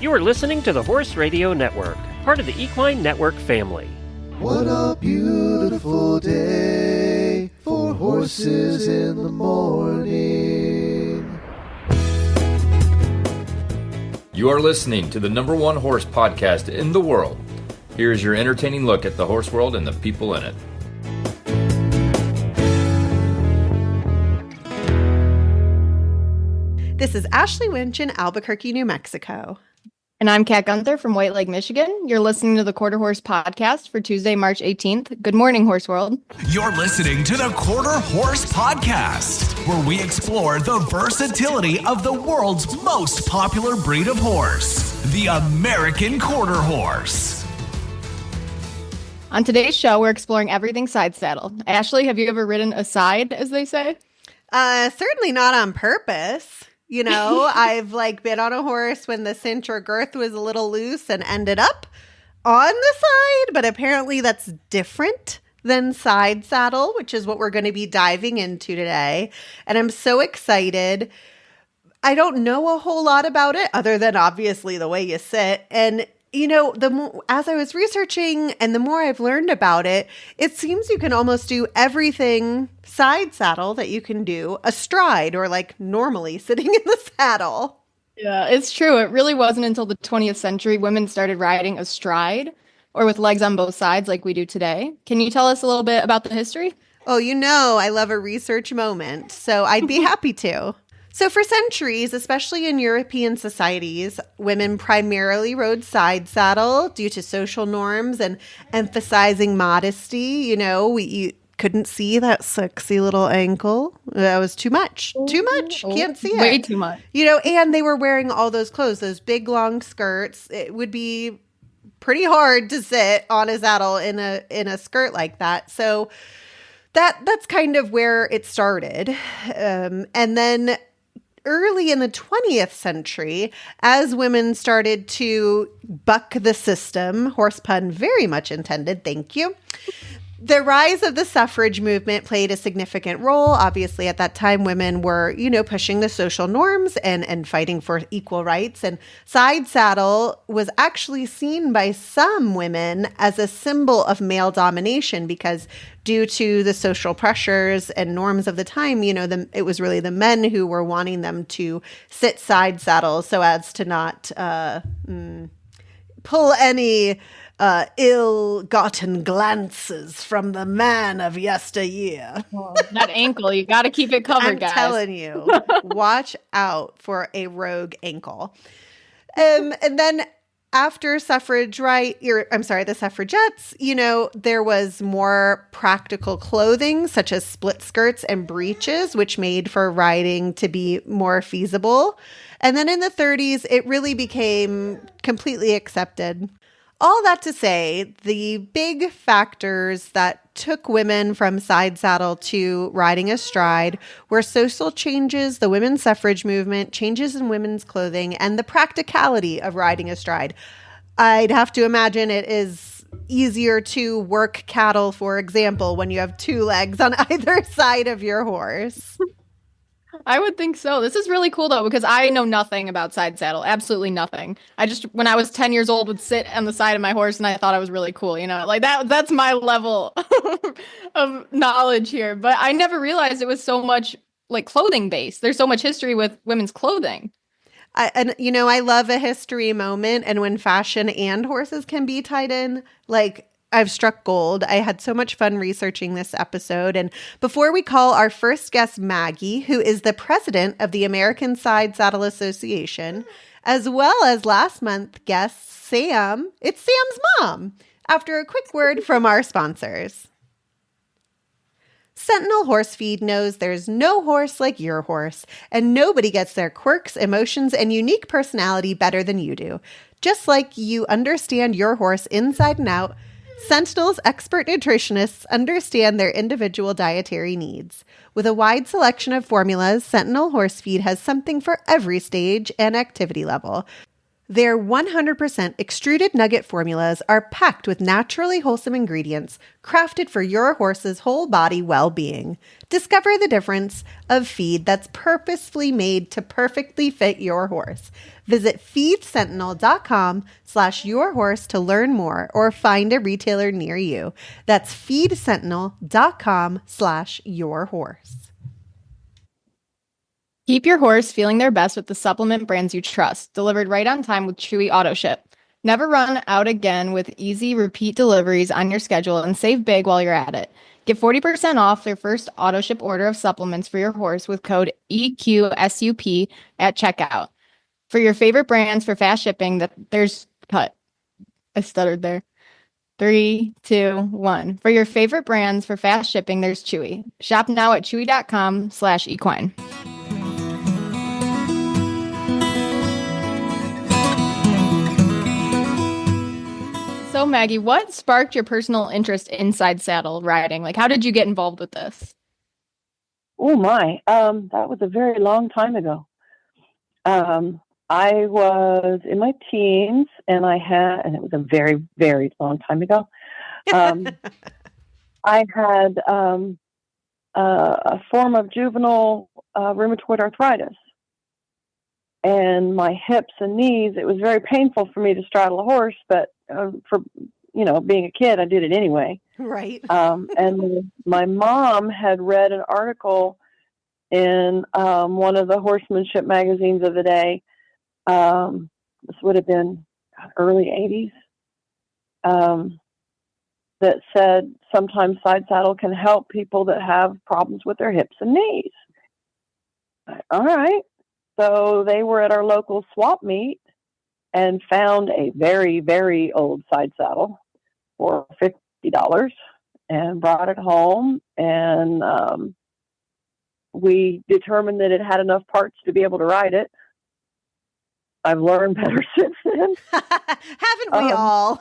You are listening to the Horse Radio Network, part of the Equine Network family. What a beautiful day for horses in the morning. You are listening to the #1 horse podcast in the world. Here is your entertaining look at the horse world and the people in it. This is Ashley Winch in Albuquerque, New Mexico. And I'm Kat Gunther from White Lake, Michigan. You're listening to the Quarter Horse Podcast for Tuesday, March 18th. Good morning, Horse World. You're listening to the Quarter Horse Podcast, where we explore the versatility of the world's most popular breed of horse, the American Quarter Horse. On today's show, we're exploring everything side saddle. Ashley, have you ever ridden a side, as they say? Certainly not on purpose. You know, I've been on a horse when the cinch or girth was a little loose and ended up on the side, but apparently that's different than side saddle, which is what we're going to be diving into today. And I'm so excited. I don't know a whole lot about it other than obviously the way you sit. And you know, as I was researching and the more I've learned about it, it seems you can almost do everything side saddle that you can do astride or like normally sitting in the saddle. Yeah, it's true. It really wasn't until the 20th century women started riding astride or with legs on both sides like we do today. Can you tell us a little bit about the history? Oh, you know, I love a research moment, so I'd be happy to. So for centuries, especially in European societies, women primarily rode side saddle due to social norms and emphasizing modesty. You know, you couldn't see that sexy little ankle. That was too much. Too much. Can't see it. Way too much. You know, and they were wearing all those clothes, those big long skirts. It would be pretty hard to sit on a saddle in a skirt like that. So that's kind of where it started. And then early in the 20th century, as women started to buck the system, horse pun very much intended, thank you, the rise of the suffrage movement played a significant role. Obviously, at that time, women were, you know, pushing the social norms and fighting for equal rights. And side saddle was actually seen by some women as a symbol of male domination because due to the social pressures and norms of the time, you know, it was really the men who were wanting them to sit side saddle so as to not pull any ill-gotten glances from the man of yesteryear. Oh, that ankle, you got to keep it covered, guys. I'm telling you, watch out for a rogue ankle. And then after the suffragettes, you know, there was more practical clothing such as split skirts and breeches, which made for riding to be more feasible. And then in the 30s, it really became completely accepted. All that to say, the big factors that took women from side saddle to riding astride were social changes, the women's suffrage movement, changes in women's clothing, and the practicality of riding astride. I'd have to imagine it is easier to work cattle, for example, when you have two legs on either side of your horse. I would think so. This is really cool, though, because I know nothing about side saddle. Absolutely nothing. When I was 10 years old, would sit on the side of my horse, and I thought I was really cool. You know, like that's my level of knowledge here. But I never realized it was so much like clothing based. There's so much history with women's clothing. I love a history moment. And when fashion and horses can be tied in, like I've struck gold. I had so much fun researching this episode. And before we call our first guest, Maggie, who is the president of the American Side Saddle Association, as well as last month guest Sam, it's Sam's mom, after a quick word from our sponsors. Sentinel Horse Feed knows there's no horse like your horse, and nobody gets their quirks, emotions, and unique personality better than you do. Just like you understand your horse inside and out, Sentinel's expert nutritionists understand their individual dietary needs. With a wide selection of formulas, Sentinel Horse Feed has something for every stage and activity level. Their 100% extruded nugget formulas are packed with naturally wholesome ingredients crafted for your horse's whole body well-being. Discover the difference of feed that's purposefully made to perfectly fit your horse. Visit feedsentinel.com/yourhorse to learn more or find a retailer near you. That's feedsentinel.com/yourhorse. Keep your horse feeling their best with the supplement brands you trust, delivered right on time with Chewy AutoShip. Never run out again with easy repeat deliveries on your schedule and save big while you're at it. Get 40% off their first AutoShip order of supplements for your horse with code EQSUP at checkout. For your favorite brands for fast shipping, I stuttered there. 3, 2, 1. For your favorite brands for fast shipping, there's Chewy. Shop now at chewy.com/equine. So Maggie, what sparked your personal interest in side saddle riding? Like, how did you get involved with this? Oh my, that was a very long time ago. I was in my teens and it was a very, very long time ago. I had a form of juvenile rheumatoid arthritis. And my hips and knees, it was very painful for me to straddle a horse, but for being a kid, I did it anyway. Right. And my mom had read an article in one of the horsemanship magazines of the day. This would have been early 80s. That said sometimes side saddle can help people that have problems with their hips and knees. All right. So they were at our local swap meet and found a very, very old side saddle for $50 and brought it home. And we determined that it had enough parts to be able to ride it. I've learned better since then. Haven't we all?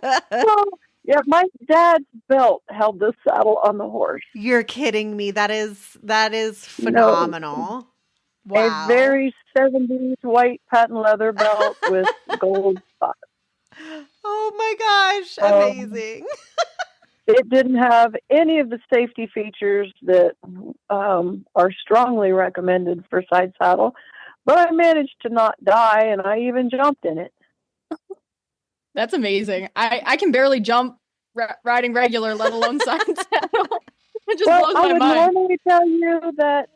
Well, yeah, my dad's belt held this saddle on the horse. You're kidding me. That is phenomenal. No. Wow. A very 70s white patent leather belt with gold spots. Oh my gosh. Amazing. It didn't have any of the safety features that are strongly recommended for side saddle, but I managed to not die, and I even jumped in it. That's amazing. I can barely jump riding regular, let alone side saddle. It just blows my mind. I would normally tell you that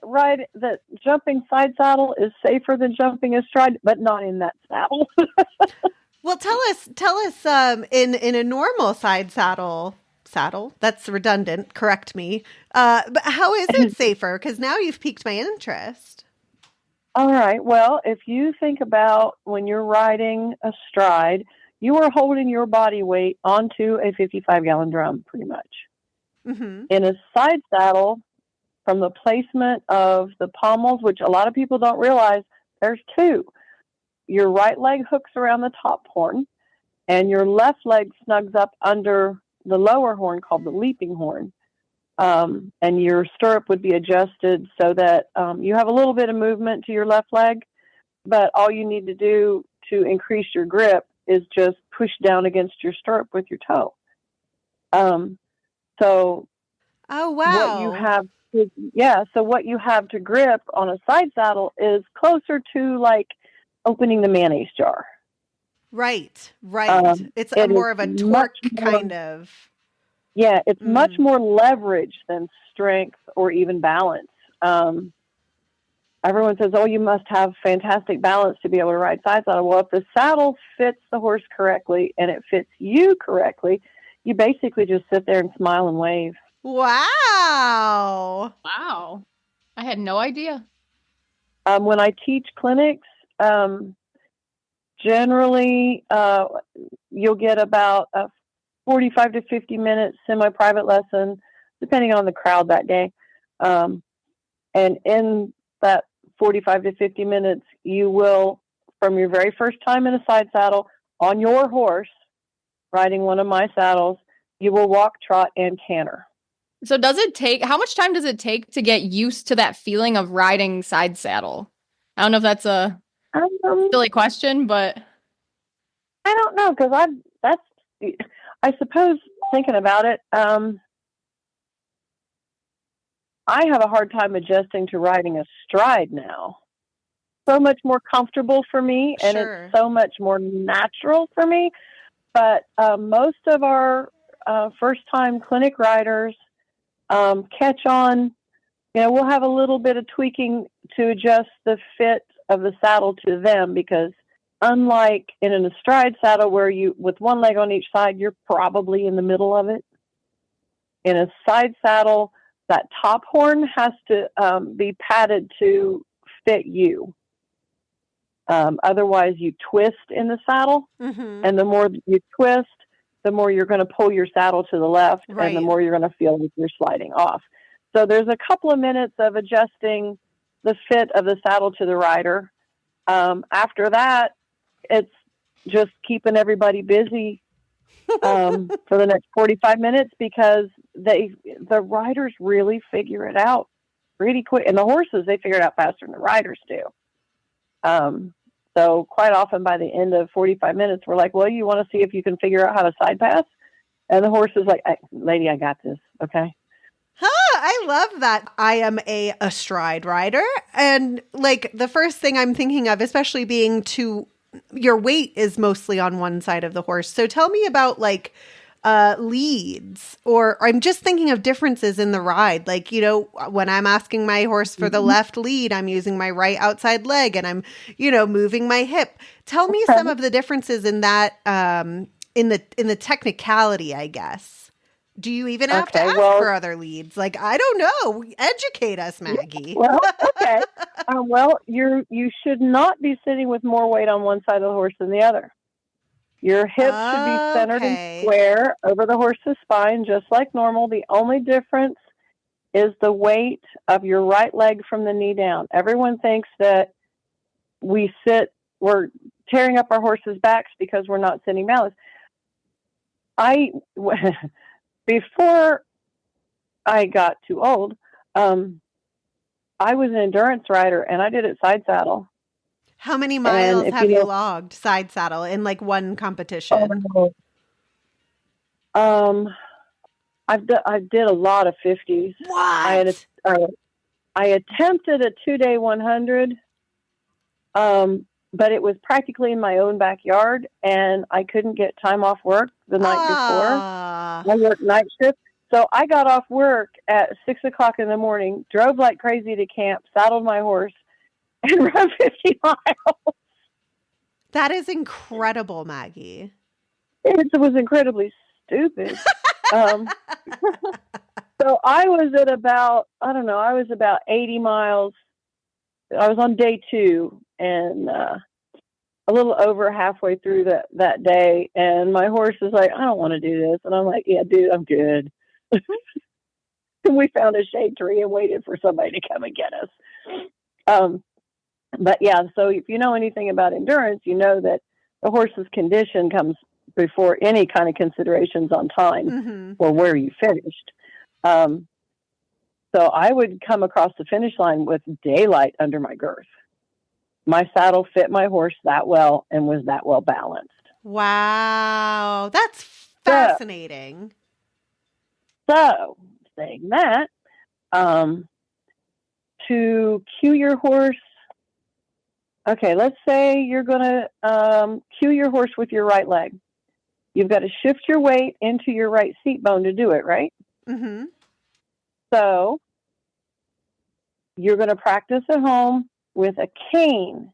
jumping side saddle is safer than jumping astride, but not in that saddle. Well, tell us in a normal side saddle, that's redundant, correct me. But how is it safer? Because now you've piqued my interest. All right. Well, if you think about when you're riding astride, you are holding your body weight onto a 55-gallon drum, pretty much. Mm-hmm. In a side saddle, from the placement of the pommels, which a lot of people don't realize, there's two. Your right leg hooks around the top horn, and your left leg snugs up under the lower horn called the leaping horn. And your stirrup would be adjusted so that you have a little bit of movement to your left leg, but all you need to do to increase your grip is just push down against your stirrup with your toe. So oh wow. What you have to grip on a side saddle is closer to like opening the mayonnaise jar. Right. It's more of a torque kind of. Yeah, it's much more leverage than strength or even balance. Everyone says, oh, you must have fantastic balance to be able to ride side saddle. Well, if the saddle fits the horse correctly and it fits you correctly, you basically just sit there and smile and wave. Wow. I had no idea. When I teach clinics, generally you'll get about a 45 to 50 minute semi-private lesson, depending on the crowd that day. And in that 45 to 50 minutes, you will, from your very first time in a side saddle on your horse, riding one of my saddles, you will walk, trot, and canter. So how much time does it take to get used to that feeling of riding side saddle? I don't know if that's a Silly question, but I don't know, because I suppose thinking about it, I have a hard time adjusting to riding a stride now. So much more comfortable for me, and Sure. it's so much more natural for me. But most of our first-time clinic riders catch on. We'll have a little bit of tweaking to adjust the fit of the saddle to them, because unlike in an astride saddle where you, with one leg on each side, you're probably in the middle of it. In a side saddle, that top horn has to be padded to fit you. Otherwise, you twist in the saddle, and the more you twist, the more you're going to pull your saddle to the left, and the more you're going to feel like you're sliding off. So there's a couple of minutes of adjusting the fit of the saddle to the rider. After that, it's just keeping everybody busy for the next 45 minutes, because the riders really figure it out pretty quick. And the horses, they figure it out faster than the riders do. So quite often by the end of 45 minutes, we're like, well, you want to see if you can figure out how to side pass? And the horse is like, lady, I got this. Okay. I love that. I am a astride rider. And like the first thing I'm thinking of, especially being your weight is mostly on one side of the horse. So tell me about like leads, or I'm just thinking of differences in the ride. Like, when I'm asking my horse for the left lead, I'm using my right outside leg, and I'm, moving my hip. Tell me some of the differences in that, in the technicality, I guess. Do you even have to ask for other leads? Like, I don't know. Educate us, Maggie. Well, okay. You should not be sitting with more weight on one side of the horse than the other. Your hips should be centered and square over the horse's spine, just like normal. The only difference is the weight of your right leg from the knee down. Everyone thinks that we're tearing up our horses' backs because we're not sitting balanced. Before I got too old, I was an endurance rider, and I did it side saddle. How many miles have you logged side saddle in like one competition? I did a lot of 50s. What? I attempted a 2-day 100, but it was practically in my own backyard, and I couldn't get time off work the night before. I worked night shift. So I got off work at 6 o'clock in the morning, drove like crazy to camp, saddled my horse, and run 50 miles. That is incredible, Maggie. It was incredibly stupid. So I was at about, 80 miles. I was on day 2, and a little over halfway through that day, and my horse is like, I don't want to do this. And I'm like, yeah, dude, I'm good. And we found a shade tree and waited for somebody to come and get us. But yeah, so if you know anything about endurance, you know that the horse's condition comes before any kind of considerations on time or where you finished. So I would come across the finish line with daylight under my girth. My saddle fit my horse that well and was that well balanced. Wow. That's fascinating. So saying that, to cue your horse, okay, let's say you're going to cue your horse with your right leg. You've got to shift your weight into your right seat bone to do it, right? Mm-hmm. So you're going to practice at home with a cane,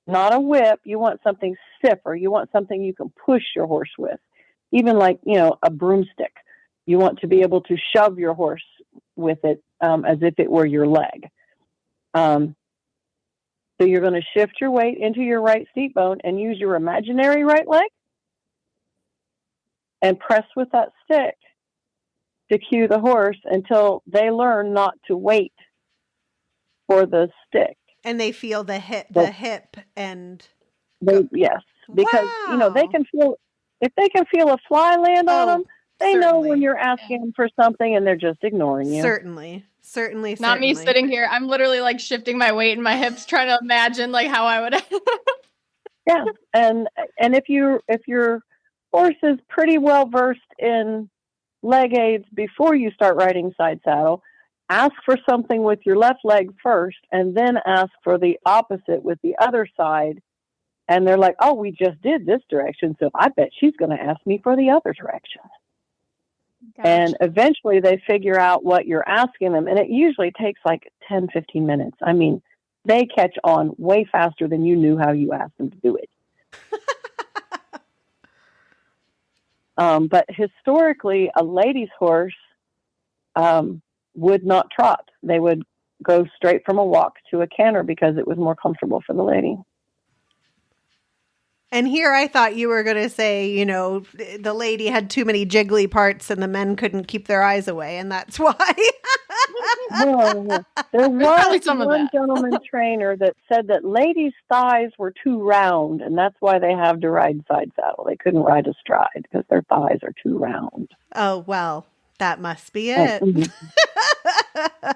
not a whip. You want something stiffer. You want something you can push your horse with, even like, a broomstick. You want to be able to shove your horse with it as if it were your leg. So you're going to shift your weight into your right seat bone and use your imaginary right leg and press with that stick to cue the horse until they learn not to wait for the stick. And they feel the hip and yes, because they can feel, if they can feel a fly land on them, They know when Certainly. you're asking them for something and they're just ignoring you. Certainly. Not me sitting here. I'm literally like shifting my weight in my hips, trying to imagine like how I would. Yeah, and if your horse is pretty well versed in leg aids before you start riding side saddle, ask for something with your left leg first, and then ask for the opposite with the other side. And they're like, "Oh, we just did this direction, so I bet she's going to ask me for the other direction." Gotcha. And eventually they figure out what you're asking them. And it usually takes like 10, 15 minutes. I mean, they catch on way faster than you knew how you asked them to do it. But historically, a lady's horse would not trot. They would go straight from a walk to a canter because it was more comfortable for the lady. And here I thought you were going to say, you know, the lady had too many jiggly parts and the men couldn't keep their eyes away, and that's why. No, there probably was some of one that. gentleman trainer that said that ladies' thighs were too round, and that's why they have to ride side saddle. They couldn't ride astride because their thighs are too round. Oh, well, that must be it.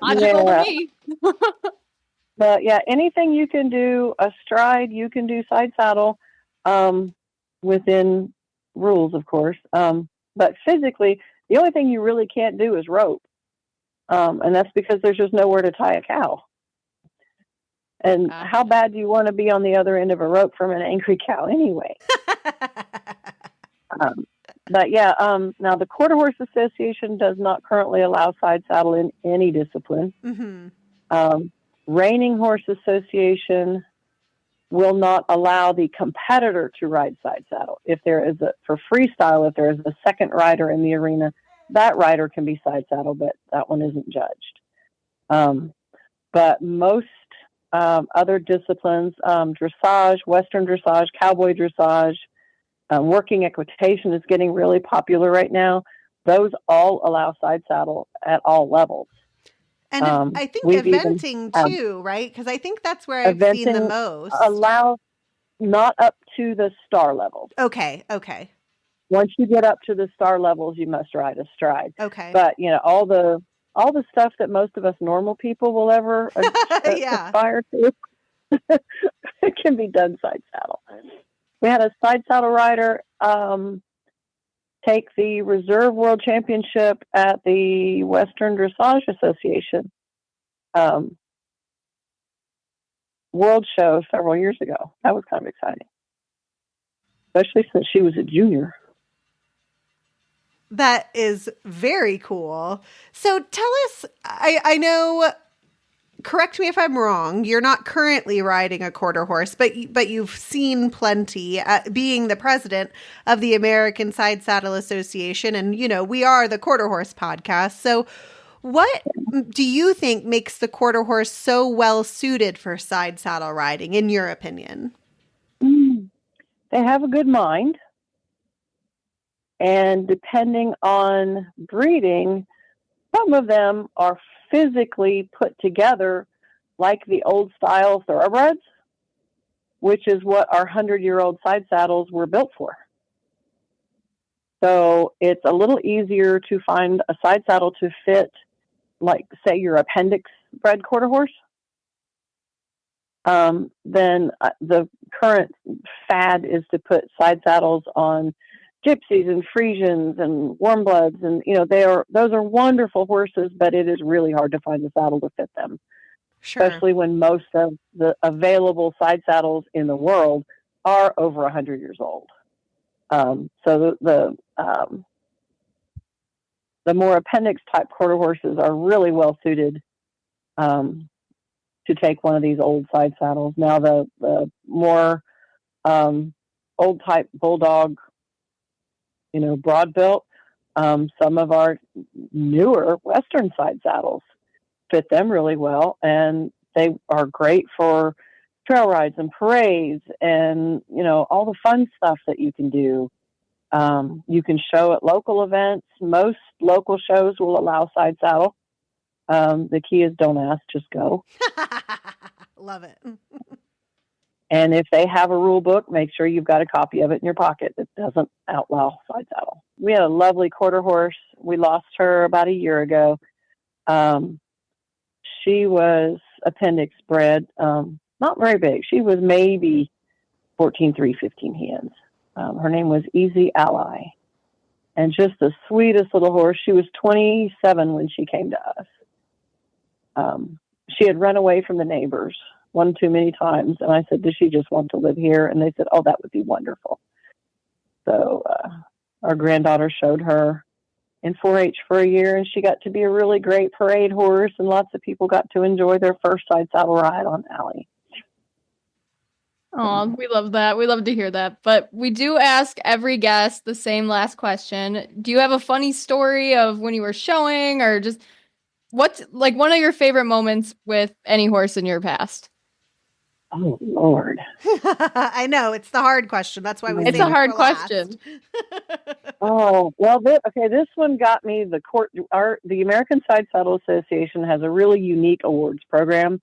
Logical to me. But yeah, anything you can do astride, you can do side saddle, within rules, of course. But physically, the only thing you really can't do is rope. And that's because there's just nowhere to tie a cow. And how bad do you want to be on the other end of a rope from an angry cow anyway? But yeah, now the Quarter Horse Association does not currently allow side saddle in any discipline. Mm-hmm. Reining Horse Association will not allow the competitor to ride side saddle. If there is for freestyle, if there is a second rider in the arena, that rider can be side saddle, but that one isn't judged. But most other disciplines, dressage, Western dressage, cowboy dressage, working equitation is getting really popular right now. Those all allow side saddle at all levels. And I think eventing too, right? Because I think that's where I've seen the most. Allows not up to the star levels. Okay. Once you get up to the star levels, you must ride astride. Okay. But you know all the stuff that most of us normal people will ever aspire to, it can be done side saddle. We had a side saddle rider take the Reserve World Championship at the Western Dressage Association World Show several years ago. That was kind of exciting, especially since she was a junior. That is very cool. So tell us, I know, correct me if I'm wrong, you're not currently riding a quarter horse, but you've seen plenty, being the president of the American Side Saddle Association. And, you know, we are the Quarter Horse podcast. So what do you think makes the quarter horse so well suited for side saddle riding, in your opinion? They have a good mind. And depending on breeding, some of them are physically put together like the old style thoroughbreds, which is what our 100-year-old side saddles were built for. So it's a little easier to find a side saddle to fit, like, say, your appendix bred quarter horse. Then the current fad is to put side saddles on gypsies and Friesians and warm bloods, and you know those are wonderful horses, but it is really hard to find a saddle to fit them. Sure. Especially when most of the available side saddles in the world are over 100 years old. So the more appendix type quarter horses are really well suited to take one of these old side saddles. Now the more old type bulldog, you know, broad built, some of our newer Western side saddles fit them really well, and they are great for trail rides and parades and, you know, all the fun stuff that you can do. You can show at local events. Most local shows will allow side saddle. The key is don't ask, just go. Love it. And if they have a rule book, make sure you've got a copy of it in your pocket that doesn't outlaw side saddle. we had a lovely quarter horse. We lost her about a year ago. She was appendix bred, not very big. She was maybe 14.3, 15 hands. Her name was Easy Ally, and just the sweetest little horse. She was 27 when she came to us. She had run away from the neighbors one too many times, and I said, does she just want to live here? And they said, oh, that would be wonderful. So our granddaughter showed her in 4-H for a year, and she got to be a really great parade horse, and lots of people got to enjoy their first side saddle ride on Allie. Oh, we love that. We love to hear that. But we do ask every guest the same last question. Do you have a funny story of when you were showing, or just what's like one of your favorite moments with any horse in your past? Oh, Lord. I know. It's the hard question. That's why we It's save a it hard for last. question. Oh, well, this one got me the American Side Saddle Association has a really unique awards program.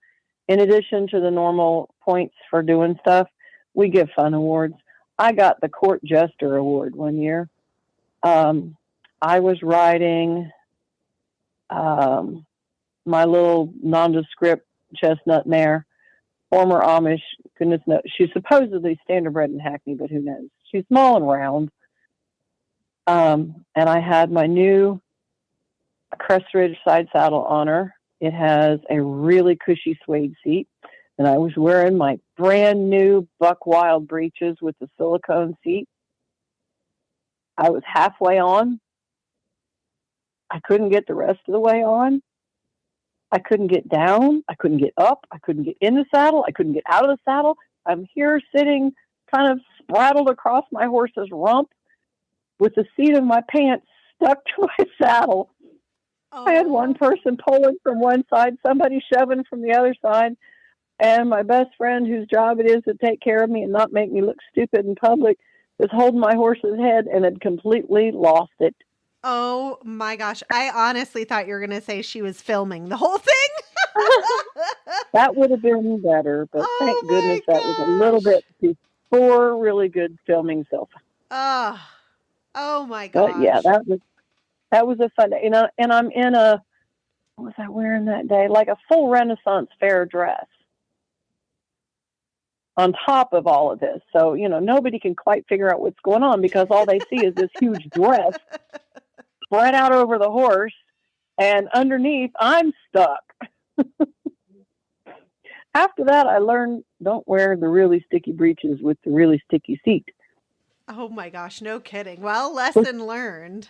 In addition to the normal points for doing stuff, we give fun awards. I got the Court Jester Award one year. I was riding my little nondescript chestnut mare, former Amish, goodness knows. She's supposedly standardbred in Hackney, but who knows? She's small and round. And I had my new Crest Ridge side saddle on her. It has a really cushy suede seat. And I was wearing my brand new Buck Wild breeches with the silicone seat. I was halfway on. I couldn't get the rest of the way on. I couldn't get down. I couldn't get up. I couldn't get in the saddle. I couldn't get out of the saddle. I'm here sitting kind of spraddled across my horse's rump with the seat of my pants stuck to my saddle. Oh. I had one person pulling from one side, somebody shoving from the other side, and my best friend, whose job it is to take care of me and not make me look stupid in public, was holding my horse's head and had completely lost it. Oh my gosh. I honestly thought you were going to say she was filming the whole thing. That would have been better, but thank goodness that was a little bit before really good filming stuff. Oh my gosh. But yeah, that was a fun day. And I'm in what was I wearing that day? Like a full Renaissance fair dress on top of all of this. So, nobody can quite figure out what's going on because all they see is this huge dress spread out over the horse, and underneath I'm stuck. After that, I learned don't wear the really sticky breeches with the really sticky seat. Oh my gosh, no kidding. Well, lesson learned.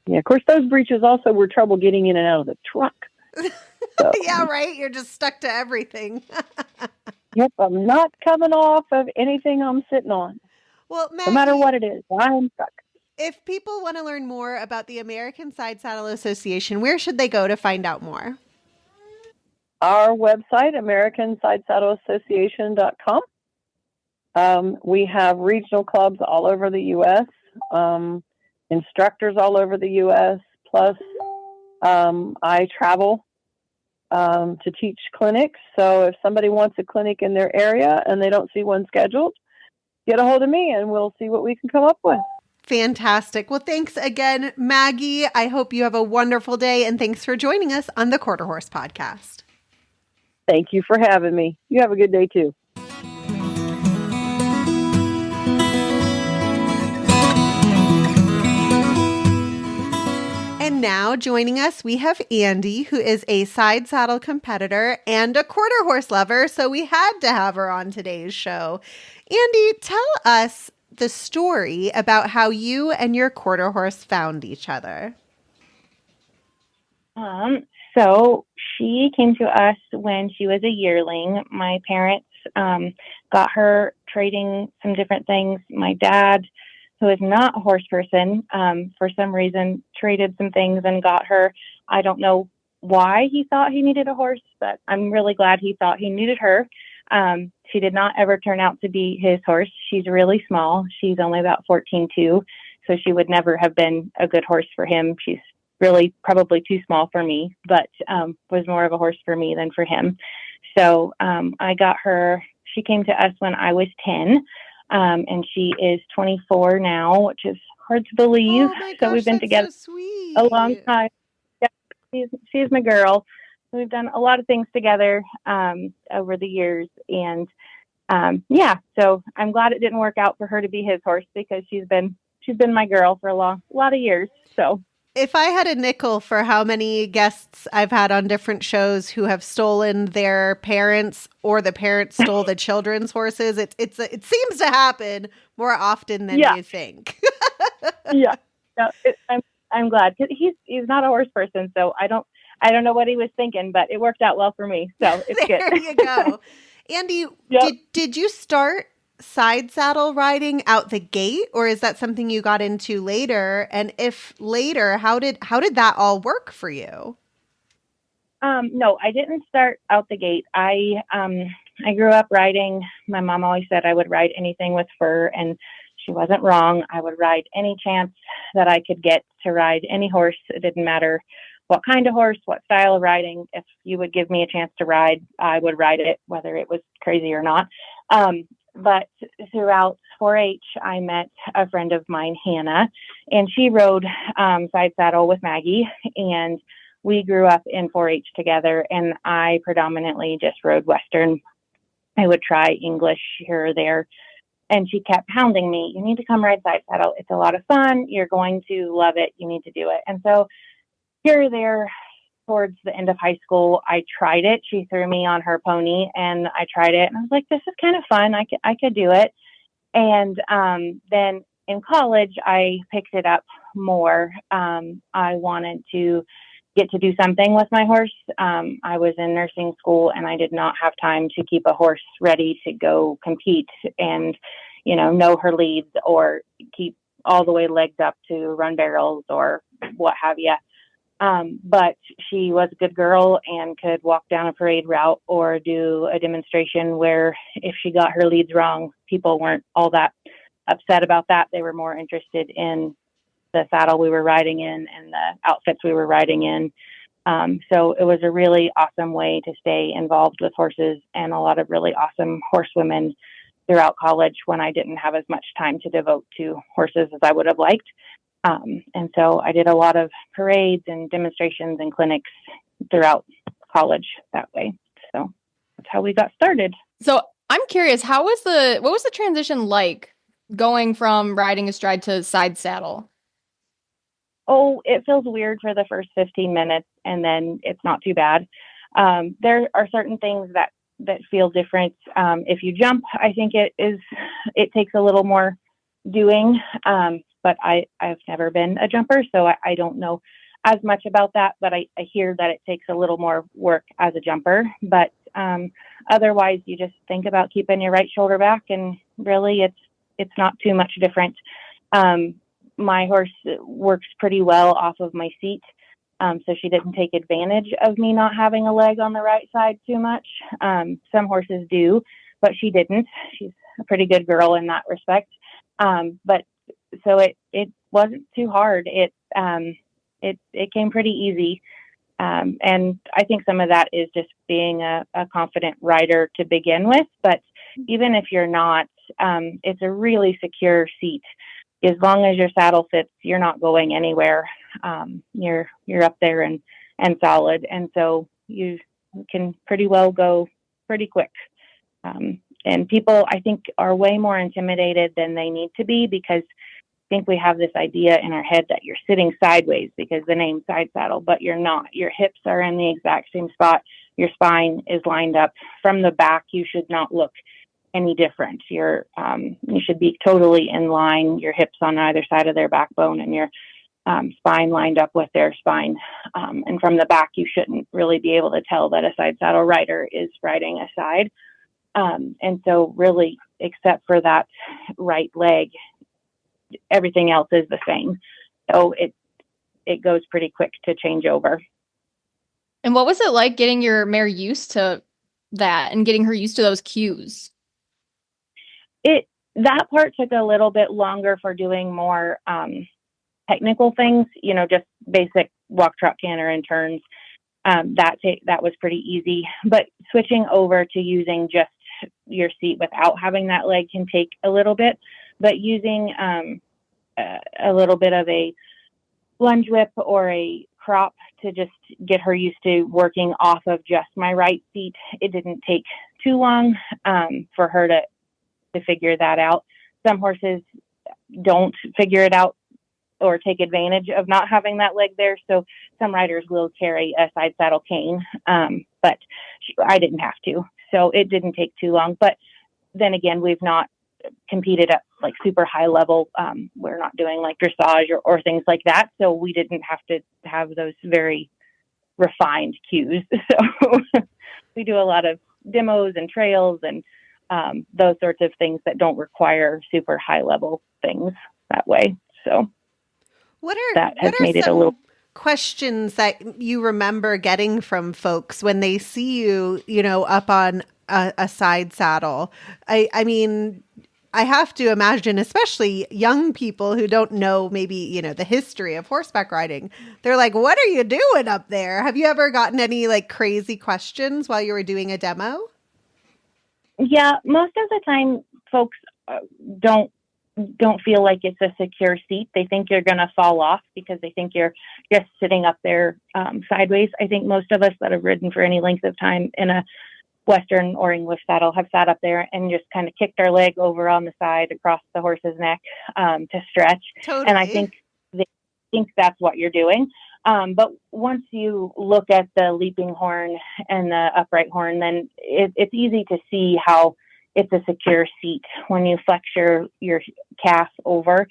Yeah, of course, those breeches also were trouble getting in and out of the truck. So, yeah, right? You're just stuck to everything. Yep, I'm not coming off of anything I'm sitting on. Well, Maggie, no matter what it is, I'm stuck. If people want to learn more about the American Side Saddle Association, where should they go to find out more? Our website, AmericanSideSaddleAssociation.com. We have regional clubs all over the U.S., instructors all over the U.S., plus I travel to teach clinics. So if somebody wants a clinic in their area and they don't see one scheduled, get a hold of me and we'll see what we can come up with. Fantastic. Well, thanks again, Maggie. I hope you have a wonderful day, and thanks for joining us on the Quarter Horse Podcast. Thank you for having me. You have a good day, too. And now joining us, we have Andee, who is a side saddle competitor and a quarter horse lover, so we had to have her on today's show. Andee, tell us the story about how you and your quarter horse found each other. So she came to us when she was a yearling. My parents got her trading some different things. My dad, who is not a horse person, for some reason traded some things and got her. I don't know why he thought he needed a horse, but I'm really glad he thought he needed her. She did not ever turn out to be his horse. She's really small. She's only about 14.2, so she would never have been a good horse for him. She's really probably too small for me, but was more of a horse for me than for him. So I got her. She came to us when I was 10, and she is 24 now, which is hard to believe. Oh my gosh, So we've been that's together so sweet. a long time. Yeah, she's my girl. So we've done a lot of things together over the years, and so I'm glad it didn't work out for her to be his horse, because she's been my girl for a lot of years. So if I had a nickel for how many guests I've had on different shows who have stolen their parents or the parents stole the children's horses, it seems to happen more often than you think. yeah, no, I'm glad, because he's not a horse person, so I don't know what he was thinking, but it worked out well for me, so it's good. There you go. Andee, Yep. did you start side saddle riding out the gate, or is that something you got into later? And if later, how did that all work for you? No, I didn't start out the gate. I grew up riding. My mom always said I would ride anything with fur, and she wasn't wrong. I would ride any chance that I could get to ride any horse. It didn't matter what kind of horse, what style of riding. If you would give me a chance to ride, I would ride it, whether it was crazy or not. But throughout 4-H, I met a friend of mine, Hannah, and she rode side saddle with Maggie, and we grew up in 4-H together, and I predominantly just rode Western. I would try English here or there, and she kept hounding me, you need to come ride side saddle. It's a lot of fun. You're going to love it. You need to do it. And so here or there, towards the end of high school, I tried it. She threw me on her pony, and I tried it, and I was like, this is kind of fun. I could do it. And then in college, I picked it up more. I wanted to get to do something with my horse. I was in nursing school, and I did not have time to keep a horse ready to go compete and, know her leads, or keep all the way legged up to run barrels or what have you. But she was a good girl and could walk down a parade route or do a demonstration where if she got her leads wrong, people weren't all that upset about that. They were more interested in the saddle we were riding in and the outfits we were riding in. So it was a really awesome way to stay involved with horses, and a lot of really awesome horsewomen throughout college when I didn't have as much time to devote to horses as I would have liked. And so I did a lot of parades and demonstrations and clinics throughout college that way. So that's how we got started. So I'm curious, what was the transition like going from riding astride to side saddle? Oh, it feels weird for the first 15 minutes, and then it's not too bad. There are certain things that feel different. If you jump, I think it takes a little more doing. But I've never been a jumper, so I don't know as much about that, but I hear that it takes a little more work as a jumper. But otherwise, you just think about keeping your right shoulder back, and really it's not too much different. My horse works pretty well off of my seat, so she didn't take advantage of me not having a leg on the right side too much. Some horses do, but she didn't. She's a pretty good girl in that respect. But so it wasn't too hard. It came pretty easy. And I think some of that is just being a confident rider to begin with. But even if you're not, it's a really secure seat. As long as your saddle fits, you're not going anywhere. You're up there and solid. And so you can pretty well go pretty quick. And people, I think, are way more intimidated than they need to be, because I think we have this idea in our head that you're sitting sideways because the name's side saddle, but you're not. Your hips are in the exact same spot. Your spine is lined up. From the back, you should not look any different. You should be totally in line, your hips on either side of their backbone, and your spine lined up with their spine. And from the back, you shouldn't really be able to tell that a side saddle rider is riding a side. And so really, except for that right leg, everything else is the same. So it goes pretty quick to change over. And what was it like getting your mare used to that and getting her used to those cues? That part took a little bit longer for doing more technical things, just basic walk, trot, canter, and turns. That was pretty easy. But switching over to using just your seat without having that leg can take a little bit. But using a little bit of a lunge whip or a crop to just get her used to working off of just my right feet. It didn't take too long for her to figure that out. Some horses don't figure it out or take advantage of not having that leg there. So some riders will carry a side saddle cane, but I didn't have to. So it didn't take too long. But then again, we've not competed at like super high level. We're not doing like dressage or things like that. So we didn't have to have those very refined cues. So we do a lot of demos and trails and those sorts of things that don't require super high level things that way. So that has made it a little questions that you remember getting from folks when they see you, up on a side saddle. I mean, I have to imagine, especially young people who don't know maybe, the history of horseback riding. They're like, what are you doing up there? Have you ever gotten any like crazy questions while you were doing a demo? Yeah, most of the time folks don't feel like it's a secure seat. They think you're going to fall off because they think you're just sitting up there sideways. I think most of us that have ridden for any length of time in a Western or English saddle have sat up there and just kind of kicked our leg over on the side across the horse's neck to stretch. Totally. And I think they think that's what you're doing. But once you look at the leaping horn and the upright horn, then it's easy to see how it's a secure seat. When you flex your calf over,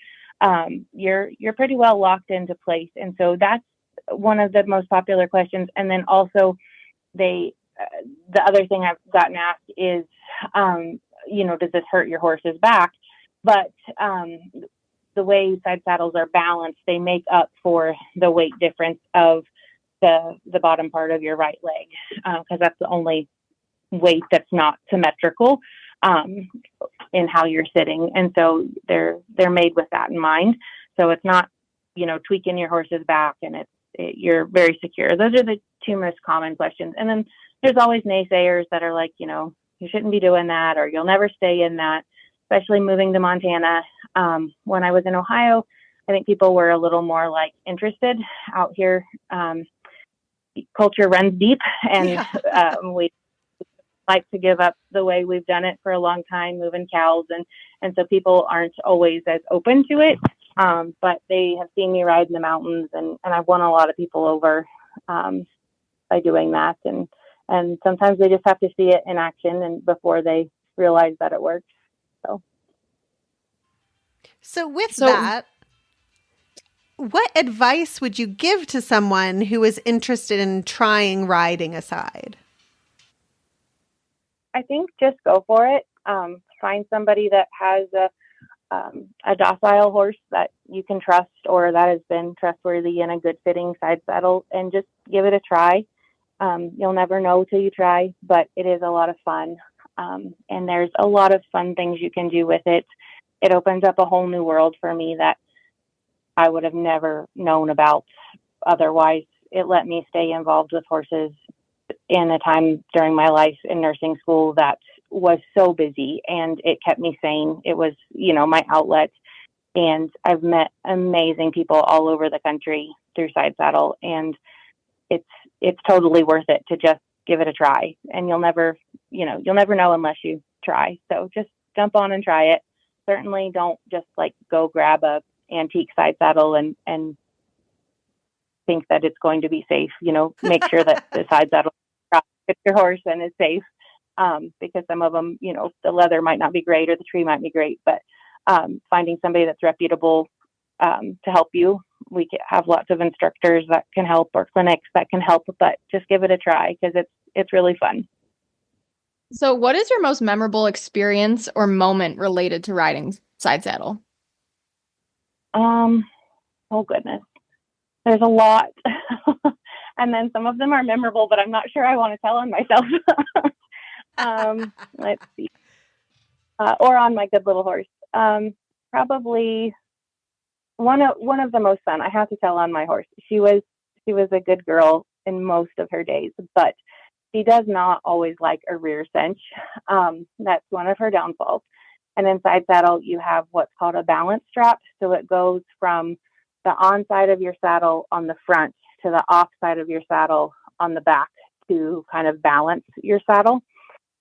you're pretty well locked into place. And so that's one of the most popular questions. And then also the other thing I've gotten asked is, does this hurt your horse's back? But the way side saddles are balanced, they make up for the weight difference of the bottom part of your right leg, because that's the only weight that's not symmetrical in how you're sitting. And so they're made with that in mind. So it's not, tweaking your horse's back, and you're very secure. Those are the two most common questions. And then there's always naysayers that are like, you shouldn't be doing that, or you'll never stay in that, especially moving to Montana. When I was in Ohio, I think people were a little more like interested. Out here. Culture runs deep, and we like to give up the way we've done it for a long time, moving cows. And so people aren't always as open to it. But they have seen me ride in the mountains, and I've won a lot of people over by doing that. And sometimes they just have to see it in action and before they realize that it works. So with that, what advice would you give to someone who is interested in trying riding aside? I think just go for it. Find somebody that has a docile horse that you can trust, or that has been trustworthy in a good fitting side saddle, and just give it a try. You'll never know till you try, but it is a lot of fun. And there's a lot of fun things you can do with it. It opens up a whole new world for me that I would have never known about otherwise. It let me stay involved with horses in a time during my life in nursing school that was so busy, and it kept me sane. It was, my outlet. And I've met amazing people all over the country through side saddle, and it's totally worth it to just give it a try. And you'll never know unless you try. So just jump on and try it. Certainly don't just like go grab a antique side saddle and think that it's going to be safe. Make sure that the side saddle fits your horse and is safe. Because some of them, the leather might not be great or the tree might be great, but finding somebody that's reputable to help you. We have lots of instructors that can help, or clinics that can help, but just give it a try because it's really fun. So what is your most memorable experience or moment related to riding side saddle? Oh goodness. There's a lot. And then some of them are memorable, but I'm not sure I want to tell on myself. Let's see. Or on my good little horse. Probably one of the most fun. I have to tell on my horse. She was a good girl in most of her days, but she does not always like a rear cinch. That's one of her downfalls. And in side saddle, you have what's called a balance strap. So it goes from the on side of your saddle on the front to the off side of your saddle on the back to kind of balance your saddle.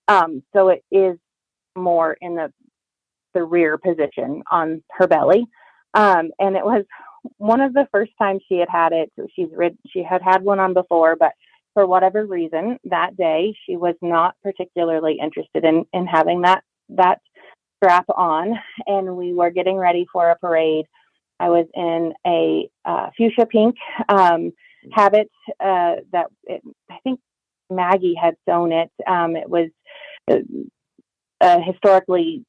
So it is more in the rear position on her belly. And it was one of the first times she had it. She had one on before, but for whatever reason that day, she was not particularly interested in having that strap on. And we were getting ready for a parade. I was in a fuchsia pink habit I think Maggie had sewn it. It was a historically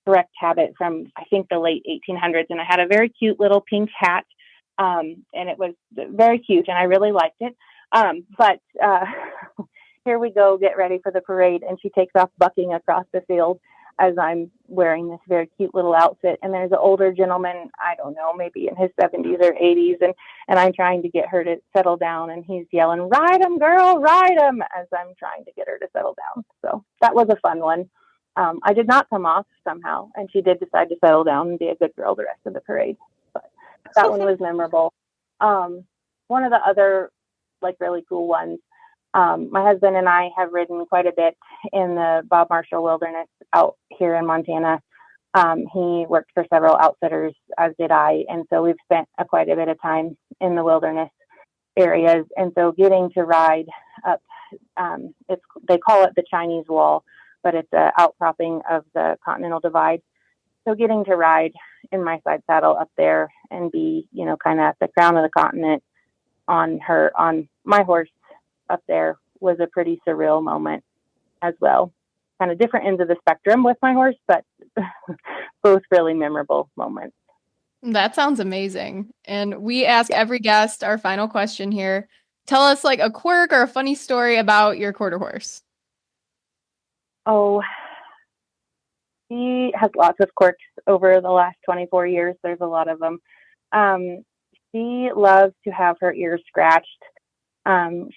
correct habit from, I think, the late 1800s. And I had a very cute little pink hat. And it was very cute and I really liked it. But here we go, get ready for the parade. And she takes off bucking across the field as I'm wearing this very cute little outfit. And there's an older gentleman, I don't know, maybe in his 70s or 80s. And I'm trying to get her to settle down. And he's yelling, "Ride him, girl, ride him," as I'm trying to get her to settle down. So that was a fun one. I did not come off somehow. And she did decide to settle down and be a good girl the rest of the parade. But that one was memorable. One of the other really cool ones, my husband and I have ridden quite a bit in the Bob Marshall Wilderness out here in Montana. He worked for several outfitters, as did I. And so we've spent quite a bit of time in the wilderness areas. And so getting to ride up, they call it the Chinese Wall, but it's an outcropping of the Continental Divide. So getting to ride in my side saddle up there and be, kind of at the crown of the continent on my horse up there was a pretty surreal moment as well. Kind of different ends of the spectrum with my horse, but both really memorable moments. That sounds amazing. And we ask every guest our final question here. Tell us a quirk or a funny story about your quarter horse. Oh, she has lots of quirks over the last 24 years. There's a lot of them. She loves to have her ears scratched.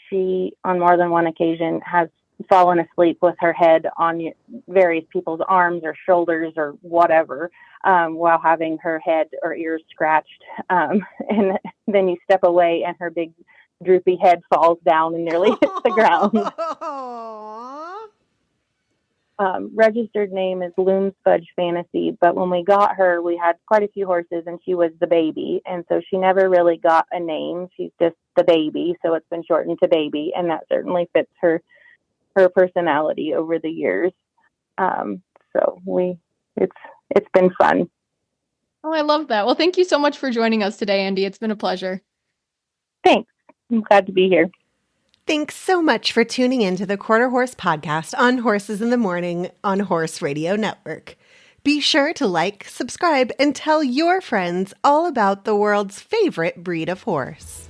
She, on more than one occasion, has fallen asleep with her head on various people's arms or shoulders or whatever, while having her head or ears scratched. And then you step away and her big droopy head falls down and nearly hits the ground. Registered name is Loon Fudge Fantasy, but when we got her, we had quite a few horses and she was the baby. And so she never really got a name. She's just the baby. So it's been shortened to Baby. And that certainly fits her personality over the years. It's been fun. Oh, I love that. Well, thank you so much for joining us today, Andee. It's been a pleasure. Thanks. I'm glad to be here. Thanks so much for tuning in to the Quarter Horse Podcast on Horses in the Morning on Horse Radio Network. Be sure to like, subscribe, and tell your friends all about the world's favorite breed of horse.